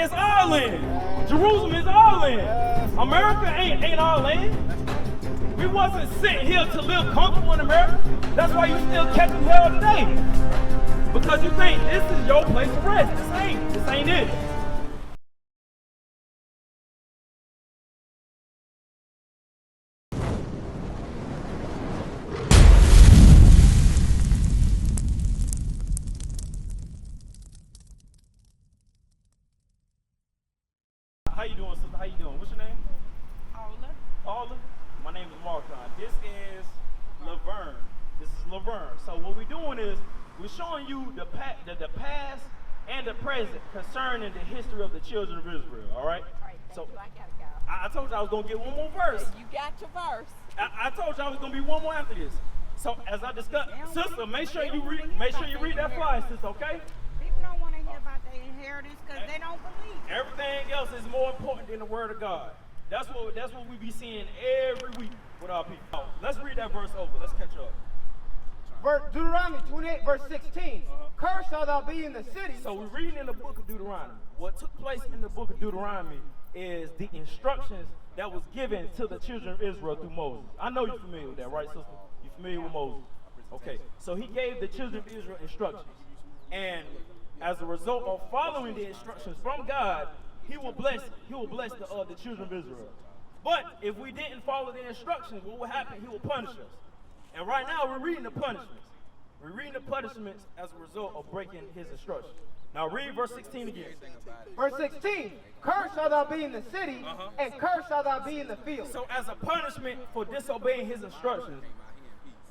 It's our land. Jerusalem is our land. America ain't our land. We wasn't sent here to live comfortable in America. That's why you still catching hell today. Because you think this is your place of rest. This ain't it. How you doing, sister? How you doing? What's your name? Paula. My name is Marcon. This is Laverne. So what we're doing is we're showing you the past and the present concerning the history of the children of Israel. All right. So I gotta go. I told you I was gonna get one more verse. You got your verse. I told you I was gonna be one more after this. So as I discussed, sister, make sure you read that flyer, sister. Okay. People don't want to hear about their inheritance because they don't believe it. Everything else is more important than the word of God. That's what we be seeing every week with our people. Let's read that verse over. Let's catch up. Deuteronomy 28, verse 16. Cursed shalt thou be in the city. So we're reading in the book of Deuteronomy. What took place in the book of Deuteronomy is the instructions that was given to the children of Israel through Moses. I know you're familiar with that, right, sister? You're familiar with Moses. Okay. So he gave the children of Israel instructions. And as a result of following the instructions from God, he will bless the children of Israel. But if we didn't follow the instructions, what will happen? He will punish us. And right now we're reading the punishments. We're reading the punishments as a result of breaking his instructions. Now read verse 16 again. Verse 16. Cursed shalt thou be in the city, and cursed shalt thou be in the field. So as a punishment for disobeying his instructions,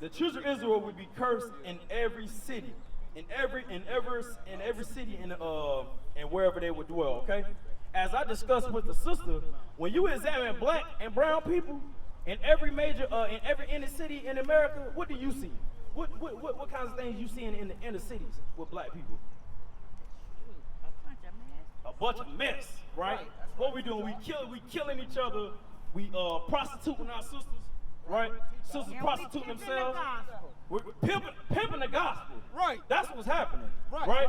the children of Israel would be cursed in every city. In every city and wherever they would dwell, okay? As I discussed with the sister, when you examine black and brown people in every inner city in America, what do you see? What kinds of things you see in the inner cities with black people? A bunch of mess, right? What we doing? We killing each other. We prostituting our sisters, right? Sisters prostituting themselves. We're pimping the gospel. Right. That's what's happening. Right.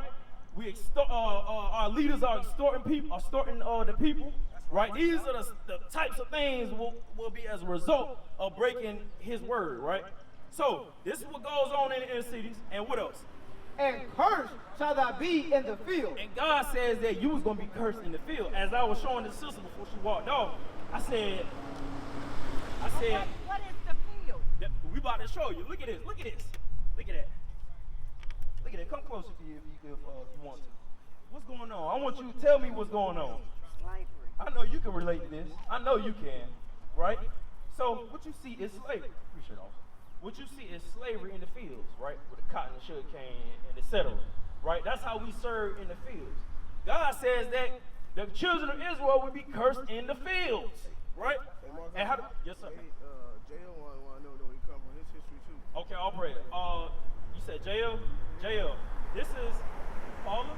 We our leaders are extorting the people. Right. These are the types of things will be as a result of breaking his word. Right. So this is what goes on in the inner cities. And what else? And cursed shall thou be in the field. And God says that you was gonna be cursed in the field. As I was showing the sister before she walked off, I said. What is the field? We about to show you. Look at this. Look at that. Look at that. Come closer to you if you want to. What's going on? I want you to tell me what's going on. Slavery. I know you can relate to this. I know you can, right? So what you see is slavery. Appreciate it. What you see is slavery in the fields, right? With the cotton, sugar cane, and etc. Right? That's how we serve in the fields. God says that the children of Israel will be cursed in the fields, right? Hey, and how? Yes, sir. Hey, J.O. want to know where he come from, his history too. Okay, I'll pray. You said J.O.? J.O. This is Paula.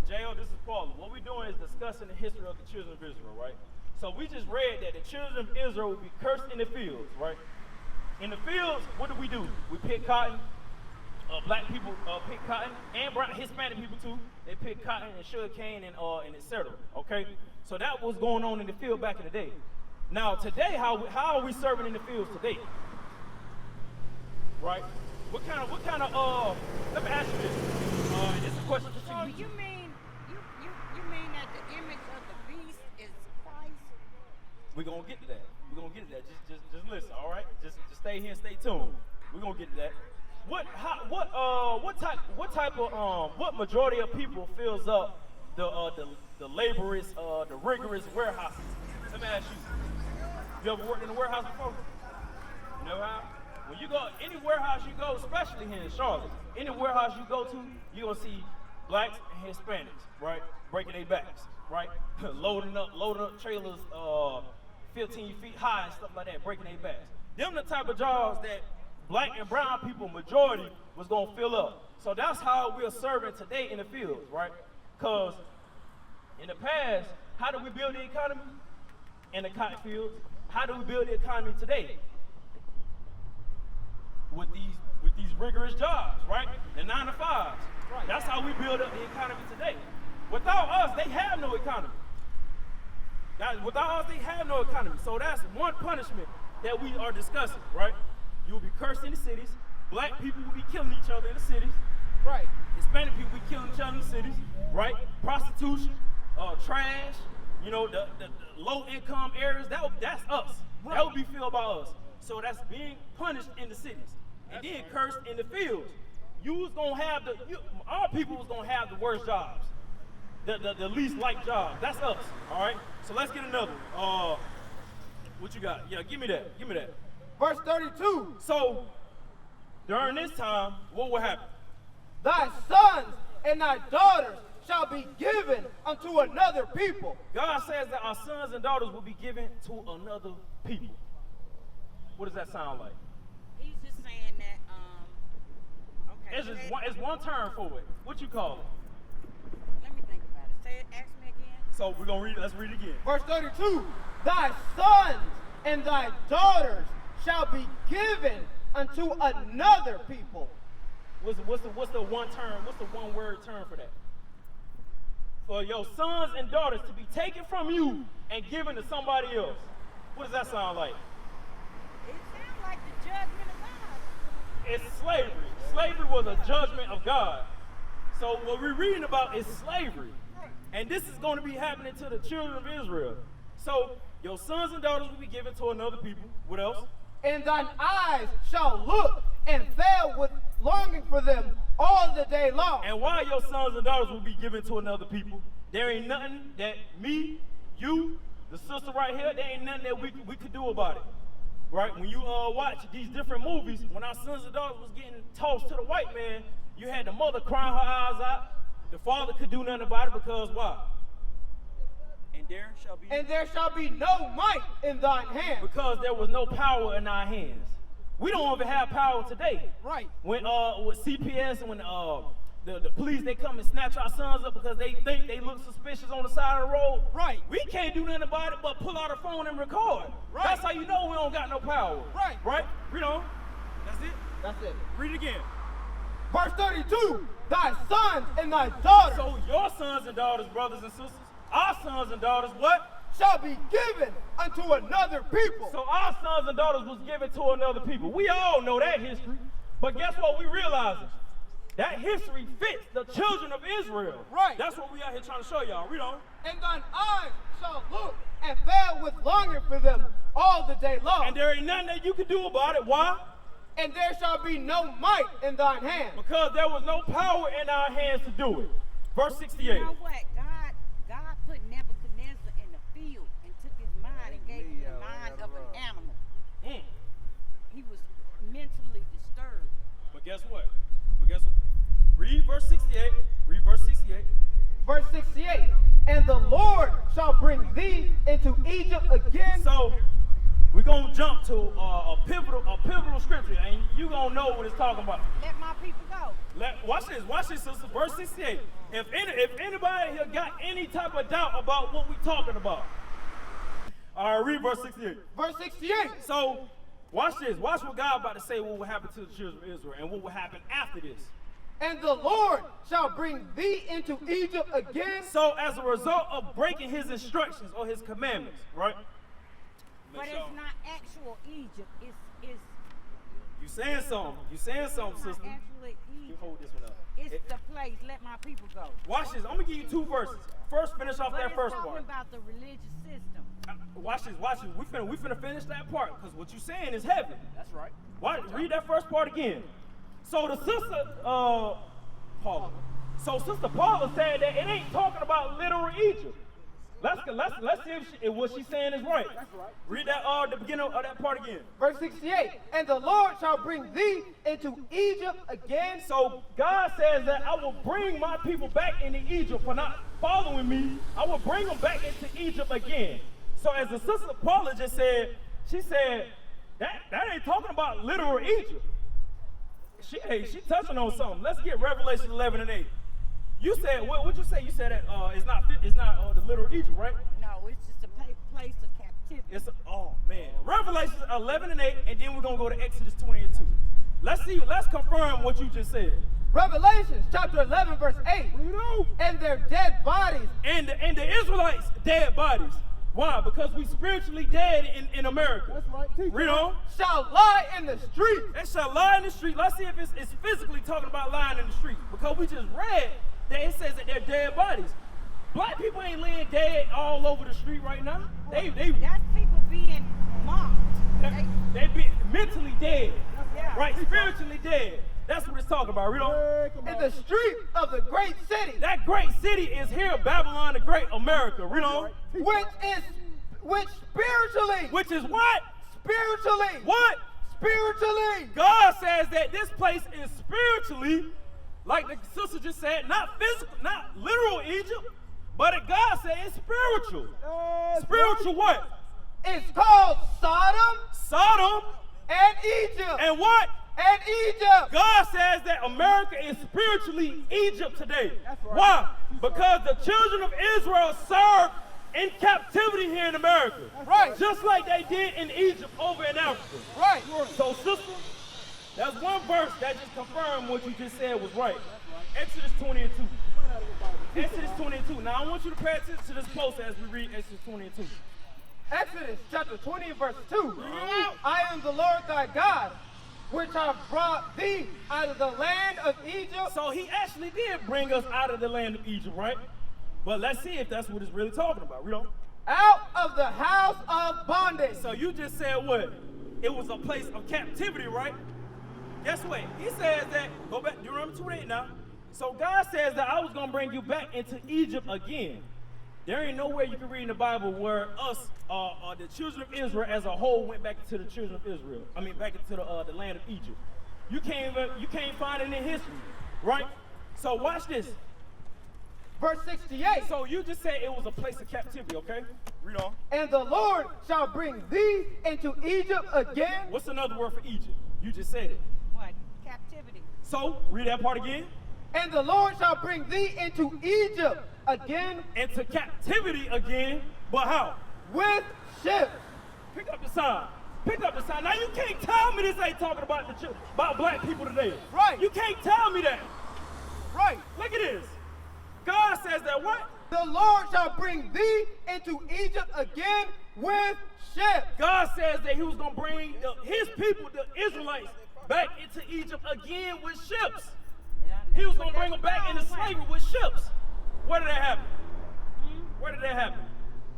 J.O., this is Paula. What we're doing is discussing the history of the children of Israel, right? So we just read that the children of Israel will be cursed in the fields, right? In the fields, what do? We pick cotton. Black people pick cotton, and Hispanic people too. They pick cotton and sugar cane and etc. Okay, so that was going on in the field back in the day. Now today, how are we serving in the fields today? Right? What kind of? Let me ask you this. This is a question for So you. you mean that the image of the beast is Christ? We're gonna get to that. Just listen, all right? Just stay here and stay tuned. We're gonna get to that. What majority of people fills up the laborious, the rigorous warehouses? Let me ask you. You ever worked in a warehouse before? You never have? When you go, any warehouse you go, especially here in Charlotte, any warehouse you go to, you're gonna see blacks and Hispanics, right? Breaking their backs, right? loading up trailers 15 feet high and stuff like that, breaking their backs. Them the type of jobs that black and brown people, majority, was gonna fill up. So that's how we're serving today in the fields, right? Because in the past, how did we build the economy? In the cotton fields. How do we build the economy today? With these rigorous jobs, right? The 9 to 5s. Right. That's how we build up the economy today. Without us, they have no economy. Without us, they have no economy. So that's one punishment that we are discussing, right? You will be cursed in the cities. Black people will be killing each other in the cities. Right. Hispanic people will be killing each other in the cities, right? Prostitution, trash, you know, the low-income areas, that's us. Right. That would be filled by us. So that's being punished in the cities. And then cursed in the fields. You was gonna have our people was gonna have the worst jobs. The least liked jobs. That's us. All right. So let's get another one. What you got? Yeah, give me that. Give me that. Verse 32. So during this time, what will happen? Thy sons and thy daughters shall be given unto another people. God says that our sons and daughters will be given to another people. What does that sound like? He's just saying that, okay. It's one term for it. What you call it? Let me think about it. Ask me again. So we're gonna read it. Let's read it again. Verse 32. Thy sons and thy daughters shall be given unto another people. What's the one term? What's the one word term for that? For your sons and daughters to be taken from you and given to somebody else. What does that sound like? It sounds like the judgment of God. It's slavery. Slavery was a judgment of God. So what we're reading about is slavery. And this is going to be happening to the children of Israel. So your sons and daughters will be given to another people. What else? And thine eyes shall look and fail with longing for them all the day long. And why your sons and daughters will be given to another people? There ain't nothing that me, you, the sister right here, there ain't nothing that we could do about it. Right? When you watch these different movies, when our sons and daughters was getting tossed to the white man, you had the mother crying her eyes out. The father could do nothing about it because why? And there shall be no might in thine hand. Because there was no power in our hands. We don't even have power today. Right. When with CPS and when the police, they come and snatch our sons up because they think they look suspicious on the side of the road. Right. We can't do nothing about it but pull out a phone and record. Right. That's how you know we don't got no power. Right. Right? Read on. That's it. That's it. Read it again. Verse 32. Thy sons and thy daughters So your sons and daughters, brothers and sisters, our sons and daughters, what? shall be given unto another people. So our sons and daughters was given to another people. We all know that history. But guess what we realizing? That history fits the children of Israel. Right. That's what we out here trying to show y'all. Read on. And thine eyes shall look and fail with longing for them all the day long. And there ain't nothing that you can do about it. Why? And there shall be no might in thine hand. Because there was no power in our hands to do it. Verse 68. You know what? God put Nebuchadnezzar in the field and took his mind and gave him the mind of an animal. He was mentally disturbed. But guess what? Read verse 68. Read verse 68. Verse 68. And the Lord shall bring thee into Egypt again. So we're going to jump to a pivotal scripture, and you going to know what it's talking about. Let my people go. Watch this, sister. Verse 68. If anybody here got any type of doubt about what we're talking about, all right, read verse 68. Verse 68. So, watch this. Watch what God about to say what will happen to the children of Israel and what will happen after this. And the Lord shall bring thee into Egypt again. So, as a result of breaking his instructions or his commandments, right? But it's not actual Egypt. It's You saying something. You saying something, not sister. actually You Egypt. hold this one up. It's the place. Let my people go. Watch this. I'm going to give you two verses. First, finish off But that it's first talking part. about the religious system. Watch this. We finna finish that part because what you saying is heavy. That's right. Read that first part again. So the sister, Paula. So Sister Paula said that it ain't talking about literal Egypt. Let's see if what she's saying is right. That's right. Read that the beginning of that part again. Verse 68. And the Lord shall bring thee into Egypt again. So God says that I will bring my people back into Egypt for not following me. I will bring them back into Egypt again. So as the sister Paula just said, she said that ain't talking about literal Egypt. She touching on something. Let's get Revelation 11 and 8. You said what'd you say? You said that it's not the literal Egypt, right? No, it's just a place of captivity. Oh man. Revelation 11 and 8, and then we're gonna go to Exodus 20 and 2. Let's confirm what you just said. Revelation chapter 11 verse 8. You know? And their dead bodies. And the Israelites' dead bodies. Why? Because we spiritually dead in America. That's right. Read on. Shall lie in the street. They shall lie in the street. Let's see if it's physically talking about lying in the street. Because we just read that it says that they're dead bodies. Black people ain't laying dead all over the street right now. They That's people being mocked. they be mentally dead. Yeah. Right? Spiritually dead. That's what it's talking about. Read on. In the street of the great city. That great city is here, Babylon the Great, America. Read on. Which spiritually. Which is what? Spiritually. What? Spiritually. God says that this place is spiritually, like the sister just said, not physical, not literal Egypt, but God said it's spiritual. Spiritual what? It's called Sodom Sodom and Egypt. and what? And Egypt. God says that America is spiritually Egypt today. Why? Because the children of Israel served in captivity here in America. Right. Just like they did in Egypt over in Africa. Right. So, sister, that's one verse that just confirmed what you just said was right. Exodus 20 and 2. Exodus 20 and 2. Now, I want you to pay attention to this close as we read Exodus 20 and 2. Exodus chapter 20 and verse 2. I am the Lord thy God, which have brought thee out of the land of Egypt. So he actually did bring us out of the land of Egypt, right? But let's see if that's what it's really talking about. Read on. Out of the house of bondage. So you just said what? It was a place of captivity, right? Guess what? He says that, go back, Deuteronomy 28 now. So God says that I was going to bring you back into Egypt again. There ain't nowhere you can read in the Bible where us, the children of Israel as a whole went back to the children of Israel. I mean, back into the land of Egypt. You can't find it in history, right? So watch this. Verse 68. So you just said it was a place of captivity, okay? Read on. And the Lord shall bring thee into Egypt again. What's another word for Egypt? You just said it. What? Captivity. So read that part again. And the Lord shall bring thee into Egypt again. Into captivity again, but how? With ships. Pick up the sign. Pick up the sign. Now you can't tell me this ain't talking about about black people today. Right. You can't tell me that. Right. Look at this. God says that what? The Lord shall bring thee into Egypt again with ships. God says that he was going to bring his people, the Israelites, back into Egypt again with ships. Yeah, He was going to bring them back into slavery with ships. Where did that happen? Where did that happen?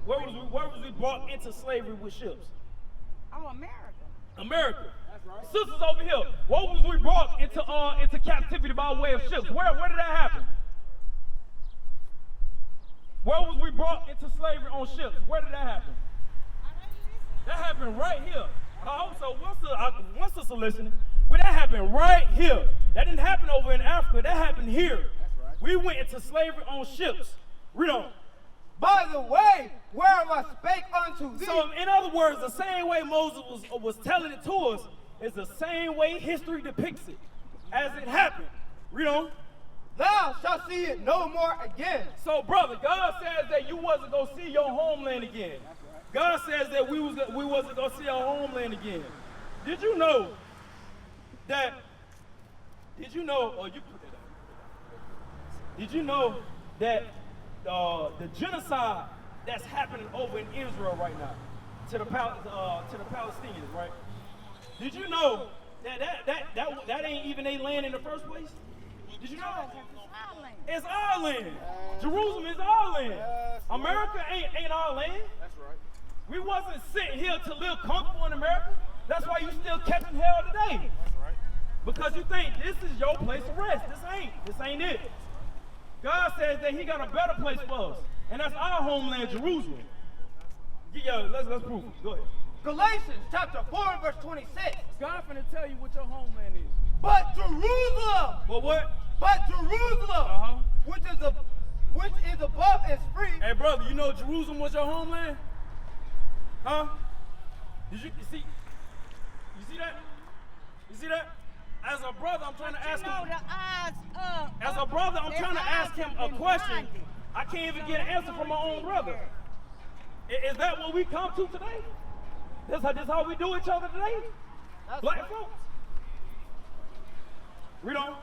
Where was we brought into slavery with ships? Oh, America. America. That's right. Sisters over here, what was we brought into captivity by way of ships? Where did that happen? Where was we brought into slavery on ships? Where did that happen? That happened right here. I hope so. One sister listening. Well, that happened right here. That didn't happen over in Africa. That happened here. That's right. We went into slavery on ships. Read on. By the way, whereof I spake unto thee. So, in other words, the same way Moses was telling it to us is the same way history depicts it as it happened. Read on. Thou shalt see it no more again. So, brother, God says that you wasn't going to see your homeland again. God says that we wasn't going to see our homeland again. Did you know that, or you put it up. Did you know that the genocide that's happening over in Israel right now to the Palestinians, right? Did you know that ain't even their land in the first place? Did you know that? It's our land. Jerusalem is our land. America ain't our land. That's right. We wasn't sitting here to live comfortable in America. That's why you still catching hell today. That's right. Because you think this is your place of rest. This ain't it. God says that he got a better place for us. And that's our homeland, Jerusalem. Yeah, let's prove it. Go ahead. Galatians chapter 4 verse 26. God finna tell you what your homeland is. But Jerusalem. But what? But Jerusalem. Which is above is free. Hey, brother, you know Jerusalem was your homeland? Huh? Did you see? You see that? You see that? As a brother, I'm trying to ask him. As a brother, I'm trying to ask him a question. I can't even get an answer from my own brother. Is that what we come to today? This how we do each other today? Black folks. Read on.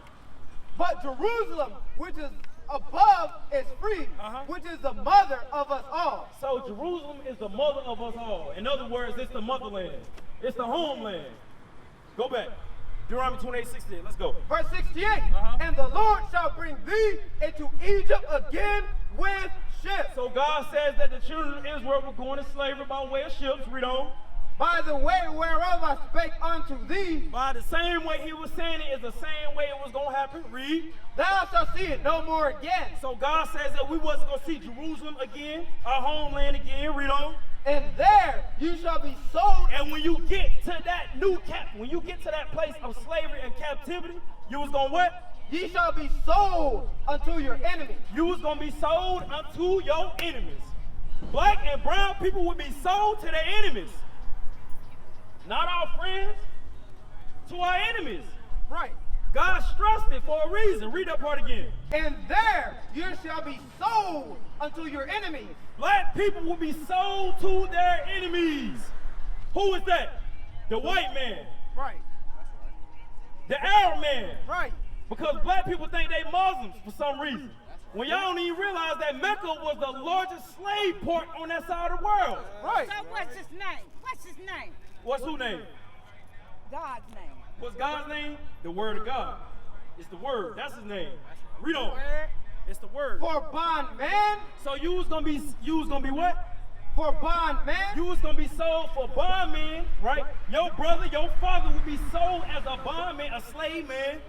But Jerusalem, which is above, is free, which is the mother of us all. So Jerusalem is the mother of us all. In other words, it's the motherland. It's the homeland. Go back. Deuteronomy 28:16. Let's go. Verse 68. And the Lord shall bring thee into Egypt again with ships. So God says that the children of Israel were going to slavery by way of ships. Read on. By the way whereof I spake unto thee. By the same way he was saying it is the same way it was going to happen. Read. Thou shalt see it no more again. So God says that we wasn't going to see Jerusalem again, our homeland again. Read on. And there you shall be sold. And when you get to that when you get to that place of slavery and captivity, you was going to what? Ye shall be sold unto your enemies. You was going to be sold unto your enemies. Black and brown people would be sold to their enemies. Not our friends, to our enemies. Right. God stressed it for a reason. Read that part again. And there you shall be sold unto your enemies. Black people will be sold to their enemies. Who is that? The white man. Right. The Arab man. Right. Because black people think they Muslims for some reason. When y'all don't even realize that Mecca was the largest slave port on that side of the world. Right. So what's his name? What's his name? What's whose name? God's name. What's God's name? The Word of God. It's the Word. That's his name. Read on. It's the Word. For bondman. So you was gonna be what? For bondman. You was gonna be sold for bondmen, right? Your brother, your father would be sold as a bondman, a slave man.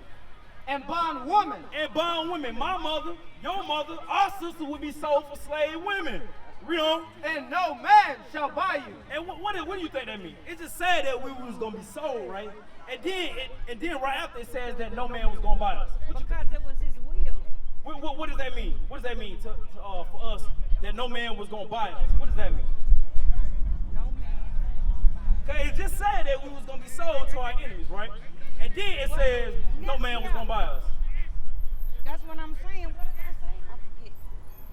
And bondwoman. And bondwomen. My mother, your mother, our sister would be sold for slave women. Read on. And no man shall buy you. And what do you think that means? It's just sad that we was gonna be sold, right? And then right after it says that no man was gonna buy us. Because it was his will. What does that mean? What does that mean for us that no man was gonna buy us? What does that mean? No man. Okay, it just said that we was gonna be sold to our enemies, right? And then it says no man was gonna buy us. That's what I'm saying. What did I say? I forget.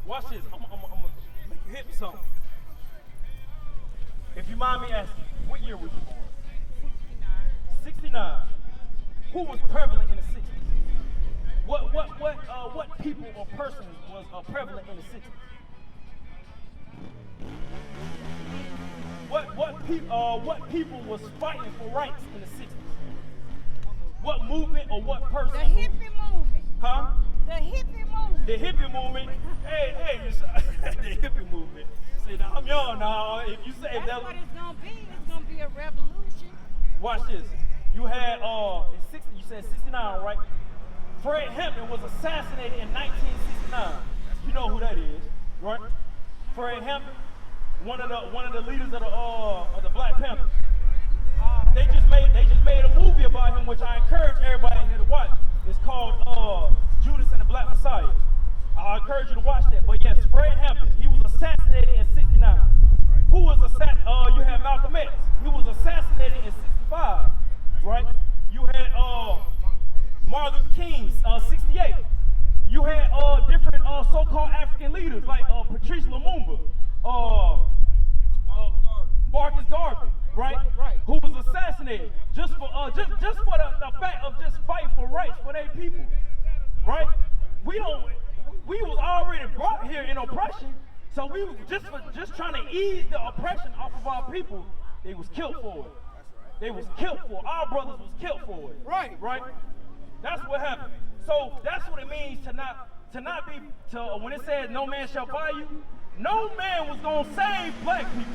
Watch this. I'm gonna make you hit me something. If you mind me asking, what year were you born? 69. Who was prevalent in the 60s? What people or persons was prevalent in the 60s? What people was fighting for rights in the 60s? What movement or what person? The hippie movement. Huh? The hippie movement. The hippie movement. Hey, the hippie movement. See, now I'm young now. If you say That's what it's gonna be. It's gonna be a revolution. Watch this. You had you said 69, right? Fred Hampton was assassinated in 1969. You know who that is, right? Fred Hampton, one of the leaders of the Black Panthers. They just made a movie about him, which I encourage everybody here to watch. It's called Judas and the Black Messiah. I encourage you to watch that. But yes, Fred Hampton, he was assassinated in 69. Who was assassinated? You had Malcolm X. He was assassinated in 65. Right? You had Martin Luther King, 68. You had different so-called African leaders like Patrice Lumumba, Marcus Garvey, right? Who was assassinated just for the fact of just fighting for rights for their people, right? We was already brought here in oppression, so we was just trying to ease the oppression off of our people. They was killed for it. They was killed for it. Our brothers was killed for it. Right. That's what happened. So that's what it means to not be when it says no man shall buy you. No man was gonna save black people.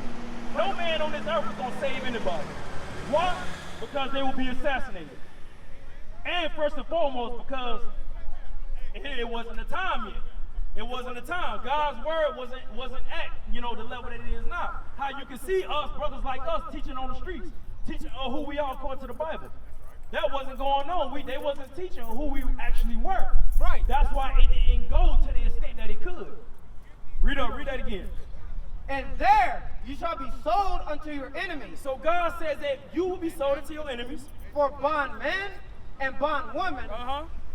No man on this earth was gonna save anybody. Why? Because they will be assassinated. And first and foremost, because it wasn't the time yet. It wasn't the time. God's word wasn't at the level that it is now. How you can see us, brothers like us, teaching on the streets, teaching who we are according to the Bible. That wasn't going on. They wasn't teaching who we actually were. Right. That's why it didn't go to the extent that it could. Read that again. And there you shall be sold unto your enemies. So God says that you will be sold unto your enemies. For bondman and bondwoman,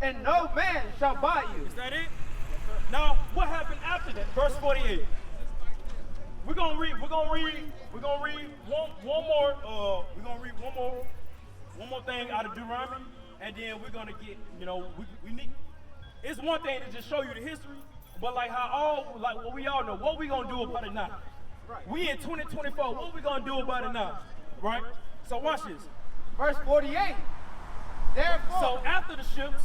and no man shall buy you. Is that it? Now, what happened after that? Verse 48. We're gonna read one more thing out of Deuteronomy, and then we're gonna get, we need it's one thing to just show you the history, but like what we all know, what we gonna do about it now? Right. We in 2024, what we gonna do about it now? Right? So watch this. Verse 48. Therefore, So after the ships,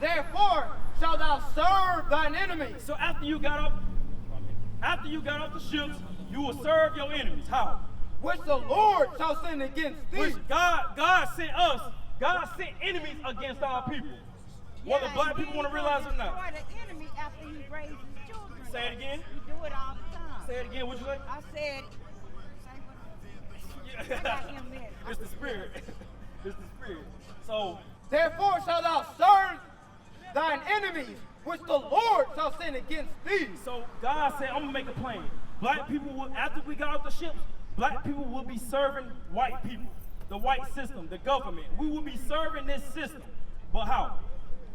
therefore shalt thou serve thine enemies. so after you got off the ships, you will serve your enemies. How? Which the Lord shall send against thee. Which God sent us. God sent enemies against our people. Whether black people want to realize it or not. Destroy the enemy after he raised his children. Say it again. You do it all the time. Say it again. What you say? I said, I got him in. It's the spirit. It's the spirit. So Therefore shalt thou serve thine enemies, which the Lord shall send against thee. So God said, I'm gonna make it plain. Black people will, after we got off the ships, black people will be serving white people, the white system, the government. We will be serving this system. But how?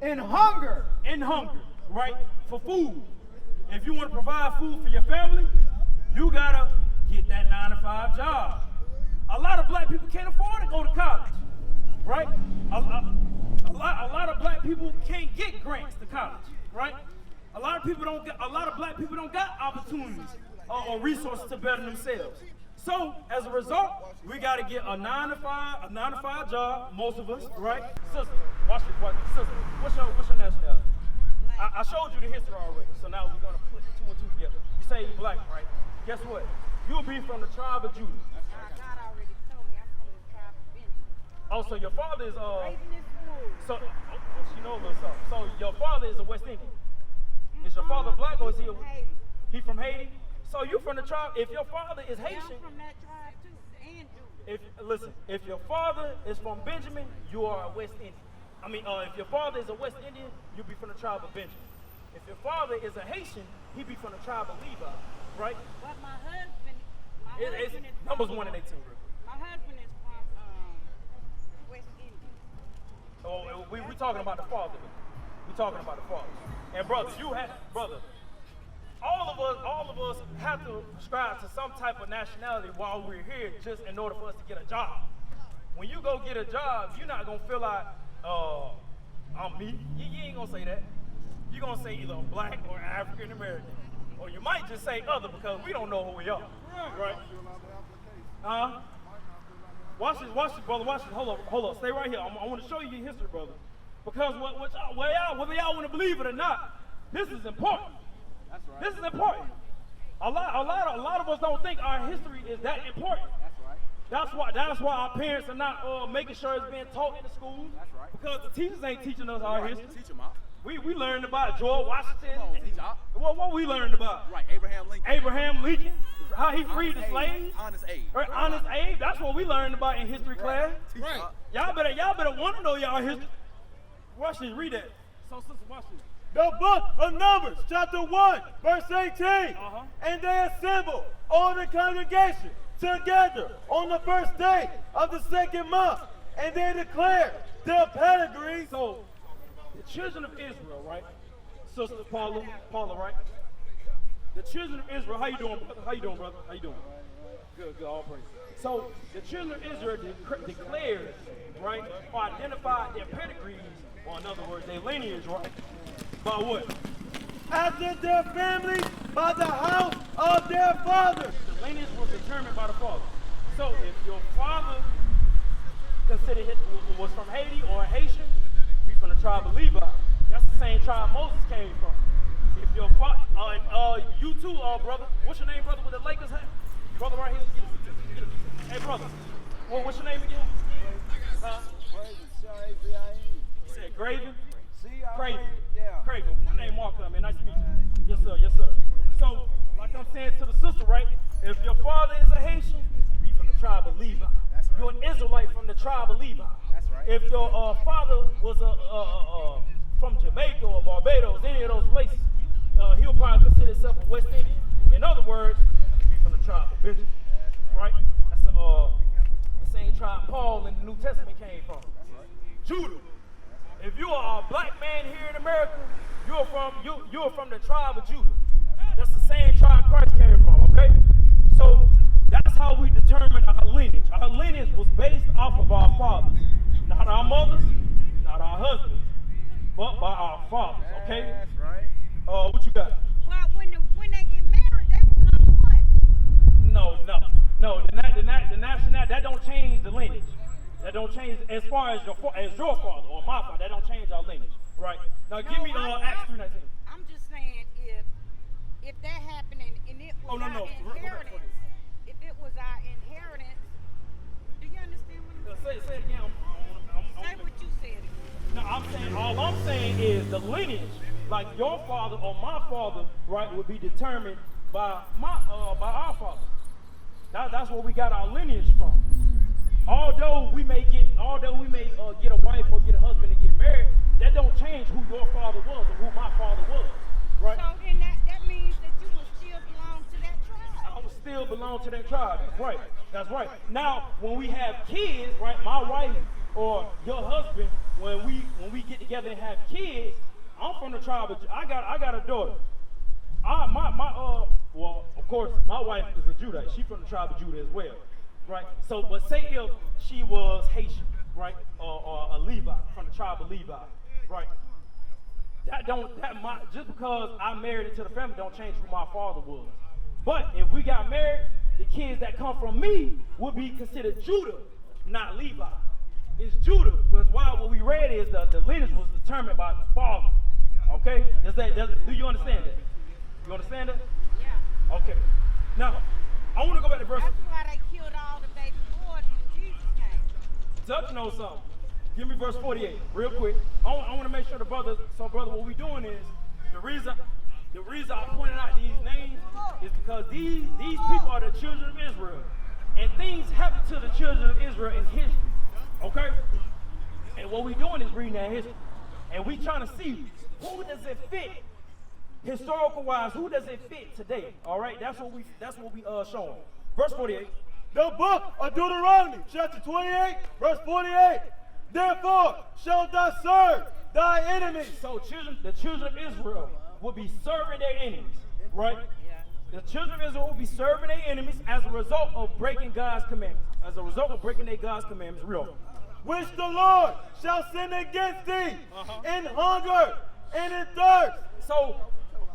In hunger. In hunger, right? For food. If you want to provide food for your family, you gotta get that 9-to-5 job. A lot of black people can't afford to go to college, right? A lot of black people can't get grants to college, right? A lot of black people don't got opportunities or resources to better themselves. So as a result, we got to get a 9-to-5 job. Most of us, right? Sister, watch this. Sister, what's your nationality? I showed you the history already, so now we're gonna put 2 and 2 together. You say you're black, right? Guess what? You'll be from the tribe of Judah. God already told me I'm from the tribe of Benjamin. Oh, so your father is Raising this wood. So she knows a little something. So your father is a West Indian. Is your father black or is he From Haiti. he from Haiti? So you from the tribe? If your father is Yeah, Haitian, I'm from that tribe too, and Judah. if your father is from Benjamin, you are a West Indian. I mean, if your father is a West Indian, you'll be from the tribe of Benjamin. If your father is a Haitian, he'd be from the tribe of Levi, right? But my husband It's is numbers from, 1 and 18. My husband is from West Indies. Oh, we talking about the father. We talking about the father. And brother, all of us have to subscribe to some type of nationality while we're here, just in order for us to get a job. When you go get a job, you're not gonna feel like, I'm me. You ain't gonna say that. You're gonna say either black or African American, or you might just say other because we don't know who we are, right? Watch this, brother. Watch this. Hold up. Stay right here. I want to show you your history, brother. Because whether y'all want to believe it or not, this is important. That's right. This is important. A lot of us don't think our history is that important. That's right. That's why our parents are not making sure it's being taught in the schools. That's right. Because the teachers ain't teaching us our history. Teach them out. We learned about George Washington. Come on, teach out. What we learned about? Right, Abraham Lincoln. Abraham Lincoln, how he freed the slaves. Honest Abe. Right, Honest Abe. That's what we learned about in history class. Teach Right. out. Y'all better want to know y'all history. Watch this. Read that. So sister, watch this. The book of Numbers, chapter 1, verse 18. And they assembled all the congregation together on the first day of the second month. And they declared their pedigrees. So, the children of Israel, right? Sister Paula, right? The children of Israel, how you doing, brother? How you doing, brother? How you doing? Good, all praise. So, the children of Israel declared, right, or identified their pedigrees, or in other words, their lineage, right? By what? After their families, by the house of their fathers. The lineage was determined by the father. So, if your father was from Haiti or a Haitian, be from the tribe of Levi. That's the same tribe Moses came from. If your father, you too, brother. What's your name, brother, with the Lakers hat? Brother, right here. Get it. Hey, brother. What's your name again? Huh? You said Graven? Craven. Yeah. Craven. My name Mark, man. Nice to meet you. Yes, sir. So, like I'm saying to the sister, right? If your father is a Haitian, be from the tribe of Levi. That's right. You're an Israelite from the tribe of Levi. That's right. If your father was from Jamaica or Barbados, any of those places, he'll probably consider himself a West Indian. In other words, be from the tribe of Benjamin. Right? That's the same tribe Paul in the New Testament came from. Judah. If you are a black man here in America, you're from the tribe of Judah. That's the same tribe Christ came from, okay? So that's how we determine our lineage. Our lineage was based off of our fathers. Not our mothers, not our husbands, but by our fathers, okay? asking that don't change the lineage. That don't change as far as your father or my father. That don't change our lineage, right? Now give me Acts 3:19. I'm just saying if that happened and it was our inheritance, if it was our inheritance, do you understand what I'm saying? Say it again. Say what you said. No, all I'm saying is the lineage, like your father or my father, right, would be determined by our father. That's where we got our lineage from. Although we may get a wife or get a husband and get married, that don't change who your father was or who my father was, right? So then that means that you will still belong to that tribe. I would still belong to that tribe. That's right. That's right. Now, when we have kids, right, my wife or your husband, when we get together and have kids, I'm from the tribe. I got a daughter. Well, of course, my wife is a Judite. She's from the tribe of Judah as well, right? So, but say if she was Haitian, right, or a Levite from the tribe of Levi, right? Just because I married into the family don't change who my father was. But if we got married, the kids that come from me would be considered Judah, not Levi. It's Judah, because what we read is the lineage was determined by the father. Okay? Do you understand that? You understand that? Yeah. Okay. Now, I want to go back to verse. That's why they killed all the baby boys when Jesus came. Touching on something. Give me verse 48, real quick. I want to make sure brother, what we're doing is, the reason I pointed out these names is because these people are the children of Israel. And things happen to the children of Israel in history. Okay? And what we're doing is reading that history. And we trying to see who does it fit, historical wise, who does it fit today? All right? That's what we showing. Verse 48. The book of Deuteronomy, chapter 28, verse 48. Therefore shalt thou serve thy enemies. So the children of Israel will be serving their enemies, right? The children of Israel will be serving their enemies as a result of breaking God's commandments. As a result of breaking their God's commandments, real. Which the Lord shall send against thee in hunger and in thirst. So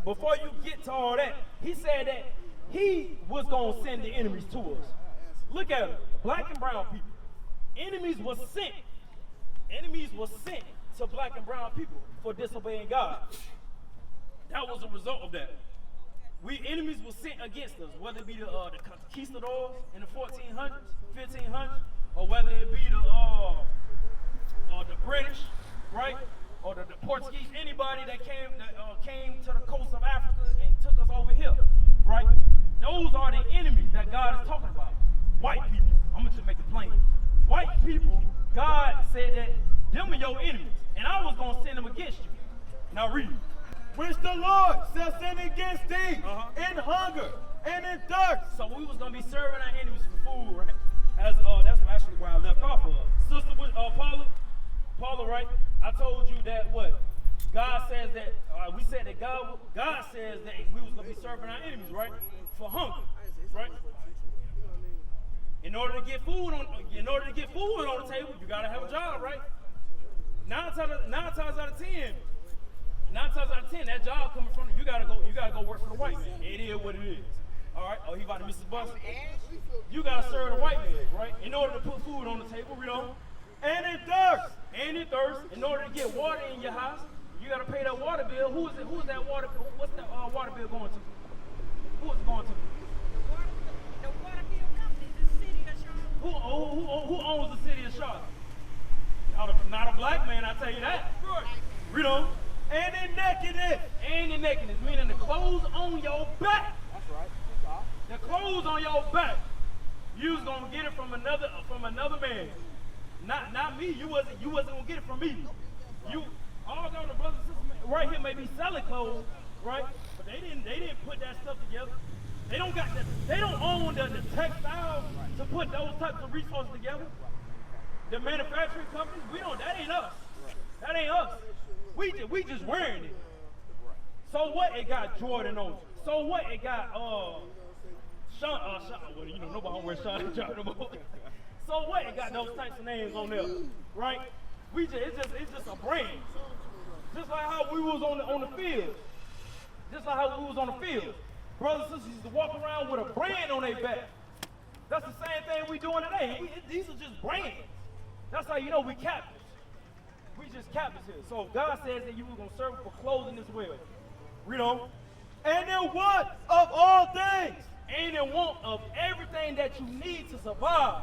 before you get to all that, he said that he was going to send the enemies to us. Look at it, black and brown people. Enemies were sent. Enemies were sent to black and brown people for disobeying God. That was a result of that. Enemies were sent against us, whether it be the conquistadors in the 1400s, 1500s, or whether it be the British, right, or the Portuguese, anybody that came to the coast of Africa and took us over here, right? Those are the enemies that God is talking about. White people. I'm going to just make it plain. White people, God said that them are your enemies, and I was going to send them against you. Now read. Which the Lord shall send against thee in hunger and in thirst. So we was going to be serving our enemies for food, right? That's actually where I left off of. Sister Paula, right? I told you that what? God says that, we said that God says that we was going to be serving our enemies, right? For hunger, right? In order to get food on the table, you gotta have a job, right? Nine times out of ten, that job coming from you gotta go work for the white man. It is what it is. All right. Oh, he about to miss the bus. You gotta serve the white man, right? In order to put food on the table, and in thirst. In order to get water in your house, you gotta pay that water bill. Who's that water? What's that water bill going to? Who is it going to? The water bill company, the city of Charlotte. Who owns the city of Charlotte? Not a black man, I tell you that. Read on. And in nakedness. Meaning the clothes on your back. That's right. The clothes on your back. You was gonna get it from another man. Not me. You wasn't gonna get it from me. You all the brothers and sisters right here may be selling clothes, right? But they didn't put that stuff together. They don't own the textiles to put those types of resources together. The manufacturing companies, that ain't us. That ain't us. We just wearing it. So what? It got Jordan on it. So what? It got Sean. Well, nobody don't wear Sean and John no more. So what? It got those types of names on there, right? It's just a brand. Just like how we was on the field. Just like how we was on the field. Brothers and sisters used to walk around with a brand on their back. That's the same thing we doing today. These are just brands. That's how you know we captives. We just captives here. So God says that you were going to serve for clothing as well. Read on. And in want of all things. And in want of everything that you need to survive.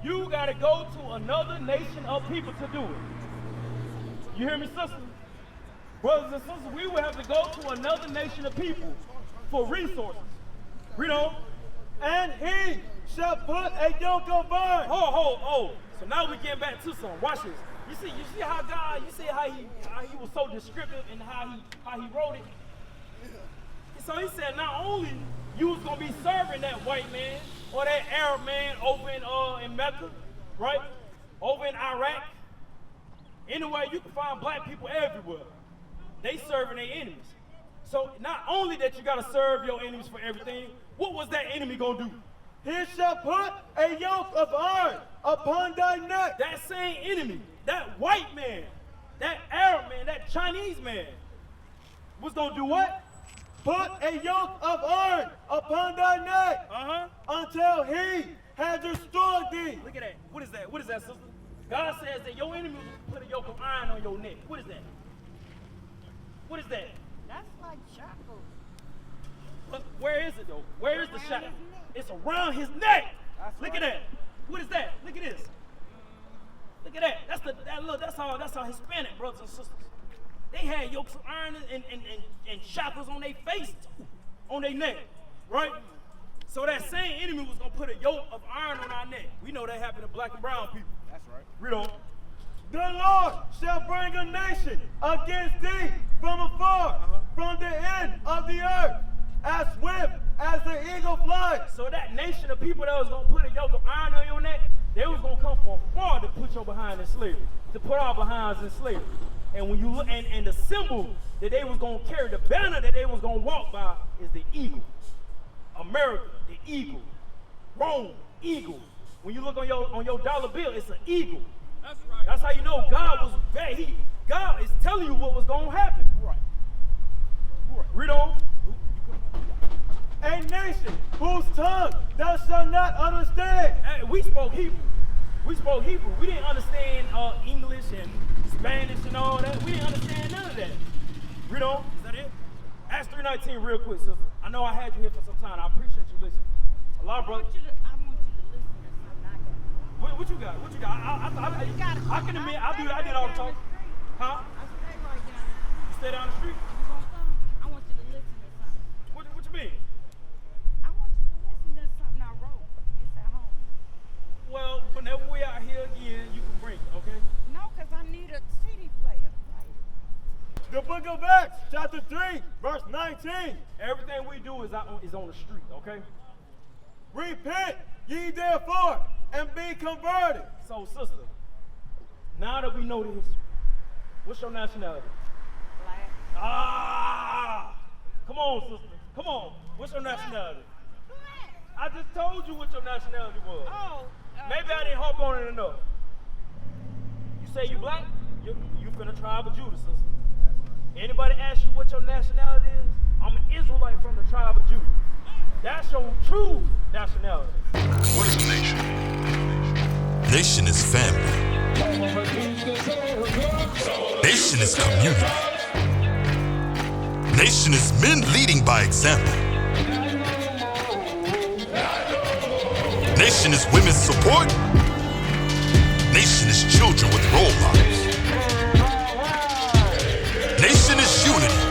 You got to go to another nation of people to do it. You hear me, sisters? Brothers and sisters, we will have to go to another nation of people for resources. Read on. And he shall put a yoke of iron. So now we getting back to something. Watch this. You see how God, you see how he was so descriptive and how he wrote it. So he said, not only you was gonna be serving that white man or that Arab man over in Mecca, right? Over in Iraq. Anyway, you can find black people everywhere. They serving their enemies. So not only that you gotta serve your enemies for everything, what was that enemy gonna do? He shall put a yoke of iron upon thy neck. That same enemy, that white man, that Arab man, that Chinese man, was gonna do what? Put a yoke of iron upon thy neck. Until he has destroyed thee. Look at that. What is that? What is that, sister? God says that your enemy will put a yoke of iron on your neck. What is that? What is that? That's like shackles. Look, where is it though? Where is the Around shackle? his neck. It's around his neck. That's Look right. at that. What is that? Look at this. Look at that. That's how Hispanic brothers and sisters. They had yokes of iron and shackles on their face, on their neck, right? So that same enemy was gonna put a yoke of iron on our neck. We know that happened to black and brown people. That's right. Read on. The Lord shall bring a nation against thee from afar, from the end of the earth, as swift as the eagle flies. So that nation of people that was gonna put a yoke of iron on your neck, they was gonna come from far to put your behind in slavery, to put our behinds in slavery. And when you look, and the symbol that they was gonna carry, the banner that they was gonna walk by, is the eagle. America, the eagle. Rome, eagle. When you look on your dollar bill, it's an eagle. That's right. That's how you know God was bad. God is telling you what was gonna happen. Right. Read on. A nation whose tongue thou shalt not understand. Hey, we spoke Hebrew. We didn't understand English and Spanish and all that. We didn't understand none of that. Read on. Is that it? Acts 3:19 real quick, sister. I know I had you here for some time. I appreciate you listening. A lot of brothers. I want you to listen to something I got. What you got? What you got? I can admit, I did all the talk. Huh? I stay right down there. You stay down the street? You gonna come? I want you to listen to something. What you mean? I want you to listen to something I wrote. It's at home. Well, whenever we out here again, you can bring it, okay? No, because I need a CD player. The book of Acts, chapter 3, verse 19. Everything we do is on the street, okay? Repent ye therefore and be converted. So, sister, now that we know the history, what's your nationality? Black. Ah! Come on, sister. Come on. What's your nationality? Black. I just told you what your nationality was. Oh. Maybe I didn't harp on it enough. You say you black? You from the tribe of Judah, sister. Anybody ask you what your nationality is? I'm an Israelite from the tribe of Judah. That's your true nationality. What is a nation? Nation is family. Nation is community. Nation is men leading by example. Nation is women's support. Nation is children with role models. Nation is unity.